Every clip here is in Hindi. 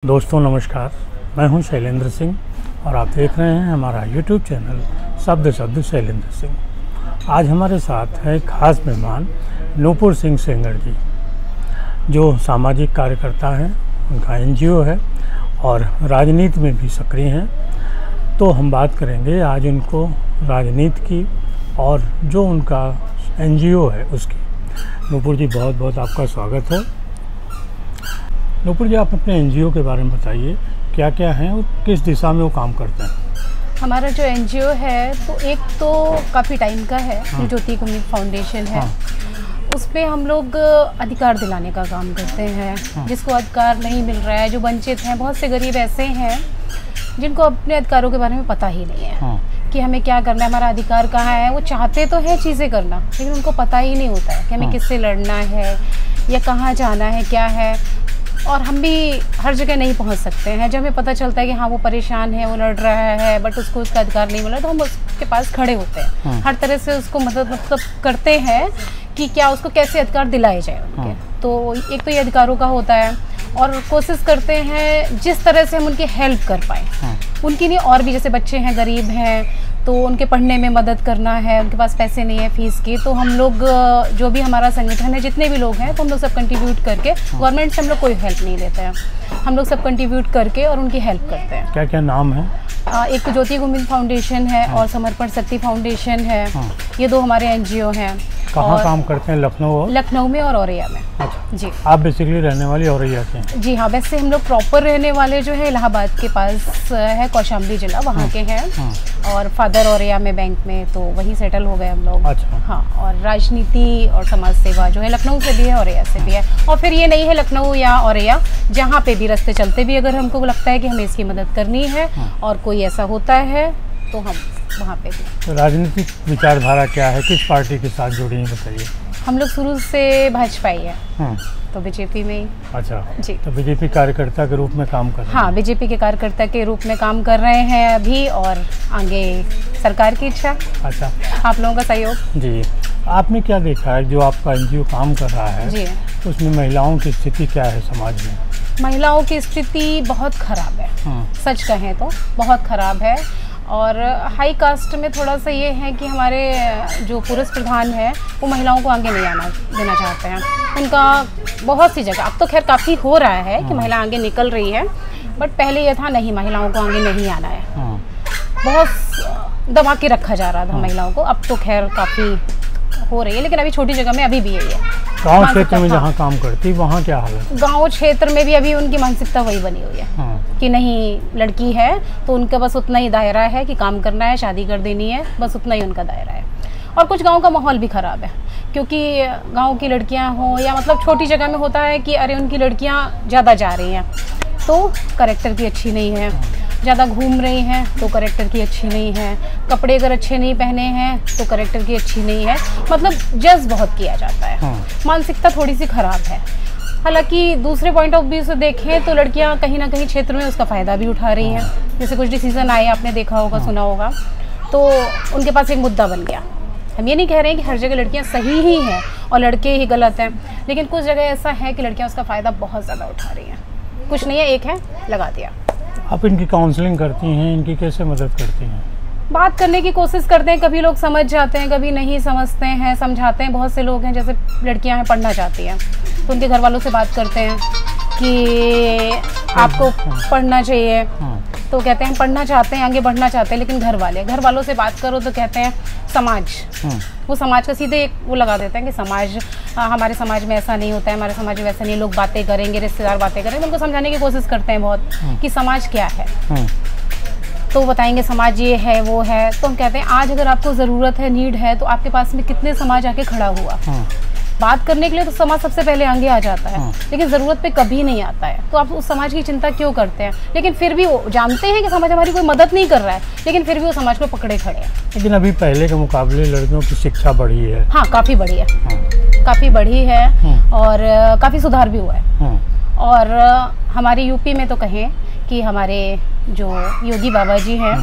दोस्तों नमस्कार, मैं हूं शैलेंद्र सिंह और आप देख रहे हैं हमारा YouTube चैनल शब्द शब्द शैलेंद्र सिंह। आज हमारे साथ है खास मेहमान नूपुर सिंह सेंगर जी, जो सामाजिक कार्यकर्ता हैं, उनका NGO है और राजनीति में भी सक्रिय हैं। तो हम बात करेंगे आज उनको राजनीति की और जो उनका NGO है उसकी। नूपुर जी, बहुत बहुत आपका स्वागत है। नूपुर जी, आप अपने NGO के बारे में बताइए, क्या क्या हैं और किस दिशा में वो काम करते हैं। हमारा जो NGO है तो एक तो काफ़ी टाइम का है, हाँ। ज्योति कुमुद फाउंडेशन है। हाँ। उसमें हम लोग अधिकार दिलाने का काम करते हैं। हाँ। जिसको अधिकार नहीं मिल रहा है, जो वंचित हैं, बहुत से गरीब ऐसे हैं जिनको अपने अधिकारों के बारे में पता ही नहीं है। हाँ। कि हमें क्या करना है, हमारा अधिकार कहाँ है। वो चाहते तो है चीज़ें करना, लेकिन उनको पता ही नहीं होता है कि हमें हाँ। किससे लड़ना है या कहाँ जाना है, क्या है। और हम भी हर जगह नहीं पहुंच सकते हैं। जब हमें पता चलता है कि हाँ वो परेशान है, वो लड़ रहा है, बट उसको उसका अधिकार नहीं मिला, तो हम उसके पास खड़े होते हैं। हाँ। हर तरह से उसको मदद करते हैं कि क्या उसको कैसे अधिकार दिलाए जाए उनके। हाँ। तो एक तो ये अधिकारों का होता है, और कोशिश करते हैं जिस तरह से हम उनकी हेल्प कर पाएँ। हाँ। उनकी नहीं, और भी जैसे बच्चे हैं, गरीब हैं, तो उनके पढ़ने में मदद करना है, उनके पास पैसे नहीं है फीस की, तो हम लोग जो भी हमारा संगठन है, जितने भी लोग हैं, तो हम लोग सब कंट्रीब्यूट करके, गवर्नमेंट से हम लोग कोई हेल्प नहीं लेते हैं, हम लोग सब कंट्रीब्यूट करके और उनकी हेल्प करते हैं। क्या क्या नाम है? एक तो ज्योति कुमुद फाउंडेशन है और समर्पण शक्ति फाउंडेशन है। हाँ। ये दो हमारे NGO हैं। कहाँ और काम करते हैं? लखनऊ और लखनऊ में और औरैया में। अच्छा, जी आप बेसिकली रहने वाली औरैया के हैं? जी हाँ, वैसे हम लोग प्रॉपर रहने वाले जो है इलाहाबाद के पास है, कौशाम्बी जिला, वहाँ के हैं। हाँ। और फादर औरैया में बैंक में, तो वहीं सेटल हो गए हम लोग। अच्छा। हाँ, और राजनीति और समाज सेवा जो है लखनऊ से भी है, औरैया से भी है। और फिर ये नहीं है लखनऊ या औरैया, जहाँ पे भी रास्ते चलते भी अगर हमको लगता है कि हमें इसकी मदद करनी है और कोई ऐसा होता है तो हम वहाँ पे भी। तो राजनीतिक विचारधारा क्या है, किस पार्टी के साथ जुड़ी हैं, बताइए। हम लोग शुरू से भाजपा ही है, हाँ। तो बीजेपी में ही। अच्छा जी। तो बीजेपी कार्यकर्ता के रूप में काम कर रहे हैं? हाँ, बीजेपी के कार्यकर्ता के रूप में काम कर रहे हैं अभी, और आगे सरकार की इच्छा, अच्छा, आप लोगों का सहयोग। जी। आपने क्या देखा है, जो आपका NGO काम कर रहा है जी। उसमें महिलाओं की स्थिति क्या है समाज में? महिलाओं की स्थिति बहुत ख़राब है। हाँ। सच कहें तो बहुत ख़राब है। और हाई कास्ट में थोड़ा सा ये है कि हमारे जो पुरुष प्रधान है वो महिलाओं को आगे नहीं आना देना चाहते हैं। उनका बहुत सी जगह, अब तो खैर काफ़ी हो रहा है कि महिला आगे निकल रही है, बट पहले ये था नहीं, महिलाओं को आगे नहीं आना है। हाँ। बहुत दबा के रखा जा रहा था महिलाओं को। अब तो खैर काफ़ी हो रही है, लेकिन अभी छोटी जगह में अभी भी यही है। गांव क्षेत्र में जहाँ काम करती वहाँ क्या हालत है? गांव क्षेत्र में भी अभी उनकी मानसिकता वही बनी हुई है। हाँ। कि नहीं, लड़की है तो उनका बस उतना ही दायरा है कि काम करना है, शादी कर देनी है, बस उतना ही उनका दायरा है। और कुछ गांव का माहौल भी ख़राब है, क्योंकि गांव की लड़कियां हों या मतलब छोटी जगह में होता है कि अरे उनकी लड़कियां ज़्यादा जा रही हैं तो करेक्टर की अच्छी नहीं है, ज़्यादा घूम रही हैं तो करेक्टर की अच्छी नहीं है, कपड़े अगर अच्छे नहीं पहने हैं तो करेक्टर की अच्छी नहीं है, मतलब जज बहुत किया जाता है। हाँ। मानसिकता थोड़ी सी ख़राब है। हालांकि दूसरे पॉइंट ऑफ व्यू से देखें तो लड़कियां कहीं ना कहीं क्षेत्र में उसका फ़ायदा भी उठा रही हैं। जैसे कुछ डिसीज़न आए, आपने देखा होगा, सुना होगा, तो उनके पास एक मुद्दा बन गया। हम ये नहीं कह रहे हैं कि हर जगह लड़कियां सही ही हैं और लड़के ही गलत हैं, लेकिन कुछ जगह ऐसा है कि लड़कियां उसका फ़ायदा बहुत ज़्यादा उठा रही हैं। कुछ नहीं है, एक है, लगा दिया। आप इनकी काउंसलिंग करती हैं, इनकी कैसे मदद करती हैं? बात करने की कोशिश करते हैं, कभी लोग समझ जाते हैं, कभी नहीं समझते हैं, समझाते हैं। बहुत से लोग हैं, जैसे लड़कियां हैं पढ़ना चाहती हैं, तो उनके घर वालों से बात करते हैं कि आपको पढ़ना चाहिए, हाँ। तो कहते हैं हम पढ़ना चाहते हैं, आगे बढ़ना चाहते हैं, लेकिन घर वालों से बात करो तो कहते हैं समाज। हाँ। वो समाज का सीधे एक वो लगा देते हैं कि समाज, हमारे समाज में ऐसा नहीं होता है, हमारे समाज में वैसा नहीं, लोग बातें करेंगे, रिश्तेदार बातें करेंगे। उनको समझाने की कोशिश करते हैं बहुत कि समाज क्या है। हाँ। तो बताएंगे समाज ये है वो है, तो हम कहते हैं आज अगर आपको ज़रूरत है, नीड है, तो आपके पास में कितने समाज आके खड़ा हुआ। हाँ। बात करने के लिए तो समाज सबसे पहले आगे आ जाता है। हाँ। लेकिन ज़रूरत पे कभी नहीं आता है, तो आप उस समाज की चिंता क्यों करते हैं? लेकिन फिर भी वो जानते हैं कि समाज हमारी कोई मदद नहीं कर रहा है, लेकिन फिर भी वो समाज को पकड़े खड़े हैं। लेकिन अभी पहले के मुकाबले लड़कियों की शिक्षा बढ़ी है। हाँ, काफ़ी बढ़ी है। हाँ। काफ़ी बढ़ी है। हाँ। और काफ़ी सुधार भी हुआ है। हाँ। और हमारे यूपी में तो कहें कि हमारे जो योगी बाबा जी हैं,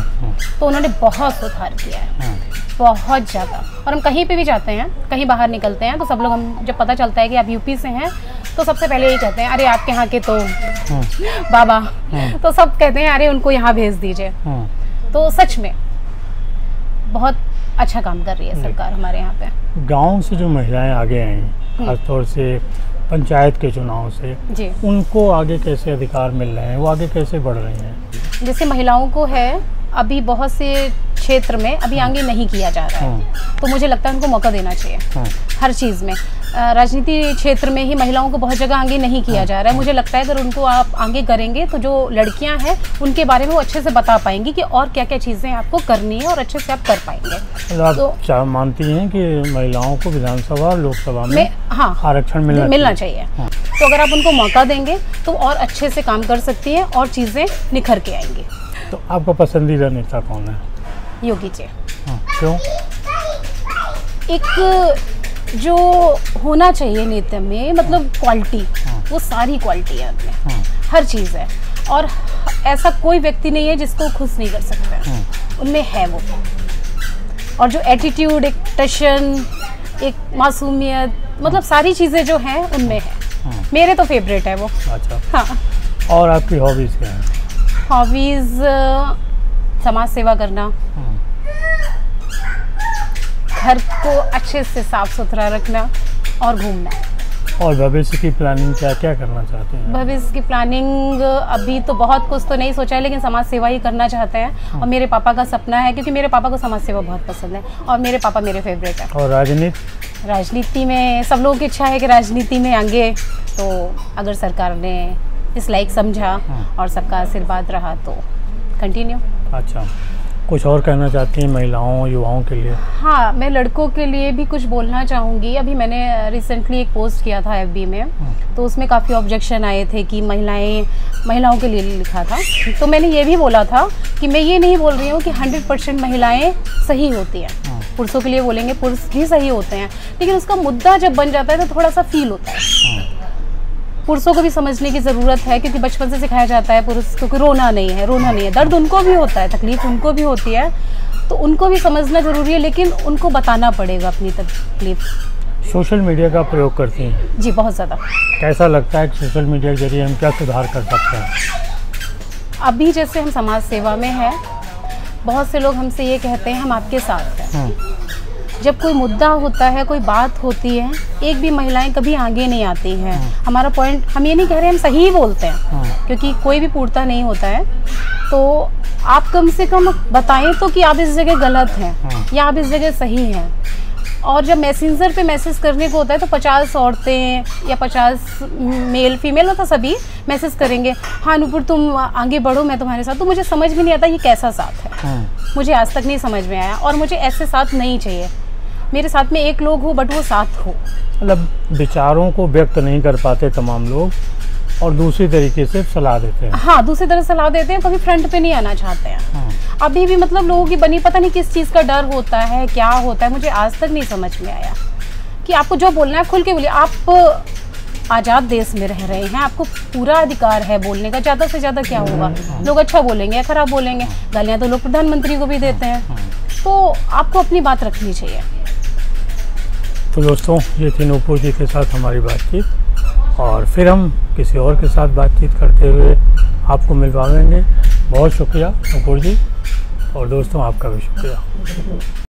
तो उन्होंने बहुत सुधार किया है, बहुत ज़्यादा। और हम कहीं पे भी जाते हैं, कहीं बाहर निकलते हैं, तो सब लोग, हम जब पता चलता है कि आप यूपी से हैं, तो सबसे पहले यही कहते हैं, अरे आपके यहाँ के तो बाबा, तो सब कहते हैं अरे उनको यहाँ भेज दीजिए। तो सच में बहुत अच्छा काम कर रही है सरकार हमारे यहाँ पे। गांव से जो महिलाएं आगे आई, खासतौर से पंचायत के चुनाव से जी, उनको आगे कैसे अधिकार मिल रहे हैं, वो आगे कैसे बढ़ रही हैं? जैसे महिलाओं को है अभी बहुत से क्षेत्र में अभी आगे नहीं किया जा रहा है, तो मुझे लगता है उनको मौका देना चाहिए हर चीज़ में। राजनीति क्षेत्र में ही महिलाओं को बहुत जगह आगे नहीं किया जा रहा है। मुझे लगता है अगर उनको आप आगे करेंगे तो जो लड़कियां हैं उनके बारे में वो अच्छे से बता पाएंगी कि और क्या क्या चीज़ें आपको करनी है और अच्छे से आप कर पाएंगे। आप मानती हैं कि महिलाओं को विधानसभा और लोकसभा में हाँ आरक्षण मिलना चाहिए? तो अगर आप उनको मौका देंगे तो और अच्छे से काम कर सकती हैं और चीज़ें निखर के आएंगी। तो आपका पसंदीदा नेता कौन है? योगी जी। क्यों? एक जो होना चाहिए नेता में, मतलब क्वालिटी, वो सारी क्वालिटी है उनमें, हर चीज़ है, और ऐसा कोई व्यक्ति नहीं है जिसको खुश नहीं कर सकता, उनमें है वो। और जो एटीट्यूड, एक टशन, एक मासूमियत, मतलब सारी चीज़ें जो हैं उनमें है। मेरे तो फेवरेट है वो। अच्छा। हाँ। और आपकी हॉबीज़ क्या हैं? हॉबीज़ समाज सेवा करना, घर को अच्छे से साफ सुथरा रखना और घूमना। और भविष्य की प्लानिंग क्या क्या करना चाहते हैं? भविष्य की प्लानिंग अभी तो बहुत कुछ तो नहीं सोचा है, लेकिन समाज सेवा ही करना चाहते हैं। और मेरे पापा का सपना है, क्योंकि मेरे पापा को समाज सेवा बहुत पसंद है और मेरे पापा मेरे फेवरेट है। और राजनीति में सब लोगों की इच्छा है कि राजनीति में आगे, तो अगर सरकार ने इस लायक समझा और सबका आशीर्वाद रहा तो कंटिन्यू। अच्छा, कुछ और कहना चाहती हैं महिलाओं, युवाओं के लिए? हाँ, मैं लड़कों के लिए भी कुछ बोलना चाहूँगी। अभी मैंने रिसेंटली एक पोस्ट किया था FB में, तो उसमें काफ़ी ऑब्जेक्शन आए थे कि महिलाओं के लिए लिखा था। तो मैंने ये भी बोला था कि मैं ये नहीं बोल रही हूँ कि 100% महिलाएं सही होती हैं। पुरुषों के लिए बोलेंगे पुरुष भी सही होते हैं, लेकिन उसका मुद्दा जब बन जाता है तो थोड़ा सा फील होता है। पुरुषों को भी समझने की ज़रूरत है, क्योंकि बचपन से सिखाया जाता है पुरुष को रोना नहीं है, दर्द उनको भी होता है, तकलीफ उनको भी होती है, तो उनको भी समझना ज़रूरी है, लेकिन उनको बताना पड़ेगा अपनी तकलीफ। सोशल मीडिया का प्रयोग करती हैं? जी, बहुत ज़्यादा। कैसा लगता है कि सोशल मीडिया के जरिए हम क्या सुधार कर सकते हैं? अभी जैसे हम समाज सेवा में हैं, बहुत से लोग हमसे ये कहते हैं हम आपके साथ हैं। जब कोई मुद्दा होता है, कोई बात होती है, एक भी महिलाएं कभी आगे नहीं आती हैं। हमारा पॉइंट, हम ये नहीं कह रहे हम सही ही बोलते हैं, क्योंकि कोई भी पूर्णता नहीं होता है। तो आप कम से कम बताएं तो कि आप इस जगह गलत हैं या आप इस जगह सही हैं। और जब मैसेंजर पे मैसेज करने को होता है तो 50 औरतें या 50 मेल फीमेल मतलब सभी मैसेज करेंगे, हाँ नूपुर तुम आगे बढ़ो, मैं तुम्हारे साथ। तो मुझे समझ भी नहीं आता ये कैसा साथ है, मुझे आज तक नहीं समझ में आया, और मुझे ऐसे साथ नहीं चाहिए। मेरे साथ में एक लोग हो बट वो साथ हो। मतलब विचारों को व्यक्त नहीं कर पाते तमाम लोग और दूसरी तरीके से सलाह देते हैं। हाँ, दूसरी तरह सलाह देते हैं, कभी फ्रंट पे नहीं आना चाहते हैं। अभी भी मतलब लोगों की बनी पता नहीं किस चीज़ का डर होता है, क्या होता है, मुझे आज तक नहीं समझ में आया कि आपको जो बोलना है खुल के बोलिए। आप आज़ाद देश में रह रहे हैं, आपको पूरा अधिकार है बोलने का। ज़्यादा से ज़्यादा क्या होगा, लोग अच्छा बोलेंगे या खराब बोलेंगे, गालियाँ तो लोग प्रधानमंत्री को भी देते हैं। तो आपको अपनी बात रखनी चाहिए। तो दोस्तों, ये थी नूपुर जी के साथ हमारी बातचीत, और फिर हम किसी और के साथ बातचीत करते हुए आपको मिलवाएंगे। बहुत शुक्रिया नूपुर जी, और दोस्तों आपका भी शुक्रिया।